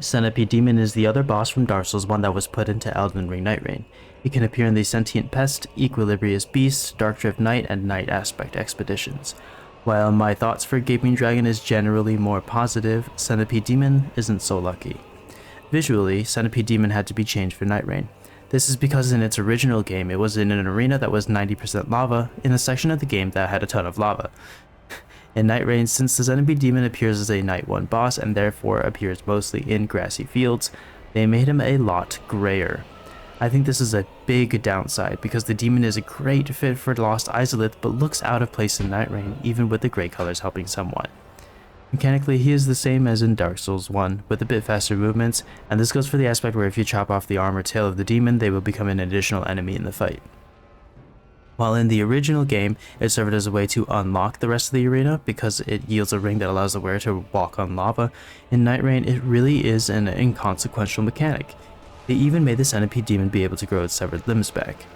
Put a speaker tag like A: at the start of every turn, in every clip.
A: Centipede Demon is the other boss from Dark Souls 1 that was put into Elden Ring Nightreign. He can appear in the Sentient Pest, Equilibrious Beast, Darkdrift Knight, and Night Aspect expeditions. While my thoughts for Gaping Dragon is generally more positive, Centipede Demon isn't so lucky. Visually, Centipede Demon had to be changed for Nightreign. This is because in its original game it was in an arena that was 90% lava, in a section of the game that had a ton of lava. In Nightreign, since the Centipede Demon appears as a Night 1 boss and therefore appears mostly in grassy fields, they made him a lot grayer. I think this is a big downside because the demon is a great fit for Lost Izalith but looks out of place in Nightreign even with the grey colors helping somewhat. Mechanically, he is the same as in Dark Souls 1, with a bit faster movements, and this goes for the aspect where if you chop off the arm or tail of the demon, they will become an additional enemy in the fight. While in the original game, it served as a way to unlock the rest of the arena because it yields a ring that allows the wearer to walk on lava, in Nightreign it really is an inconsequential mechanic. They even made the Centipede Demon be able to grow its severed limbs back.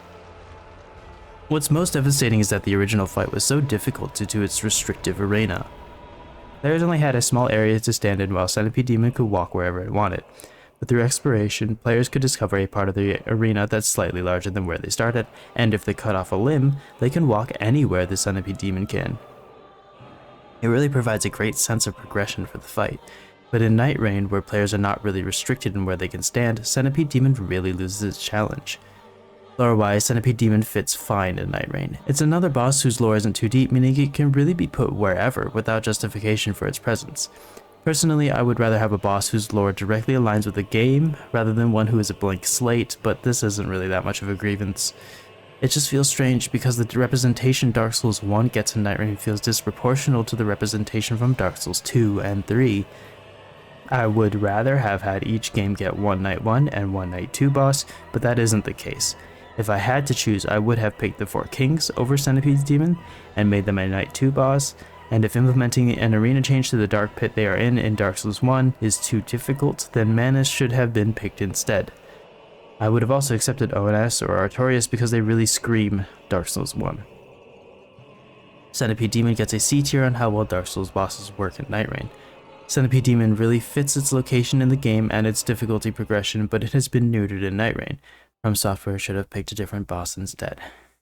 A: What's most devastating is that the original fight was so difficult due to its restrictive arena. Players only had a small area to stand in while Centipede Demon could walk wherever it wanted. But through exploration, players could discover a part of the arena that's slightly larger than where they started, and if they cut off a limb, they can walk anywhere the Centipede Demon can. It really provides a great sense of progression for the fight, but in Nightreign, where players are not really restricted in where they can stand, Centipede Demon really loses its challenge. Lore-wise, Centipede Demon fits fine in Nightreign. It's another boss whose lore isn't too deep, meaning it can really be put wherever without justification for its presence. Personally, I would rather have a boss whose lore directly aligns with the game, rather than one who is a blank slate, but this isn't really that much of a grievance. It just feels strange because the representation Dark Souls 1 gets in Nightreign feels disproportional to the representation from Dark Souls 2 and 3. I would rather have had each game get one Night 1 and one Night 2 boss, but that isn't the case. If I had to choose, I would have picked the Four Kings over Centipede Demon and made them a Night 2 boss, and if implementing an arena change to the Dark Pit they are in Dark Souls 1 is too difficult, then Manus should have been picked instead. I would have also accepted ONS or Artorias because they really scream Dark Souls 1. Centipede Demon gets a C tier on how well Dark Souls bosses work in Nightreign. Centipede Demon really fits its location in the game and its difficulty progression, but it has been neutered in Nightreign. FromSoftware should have picked a different boss instead.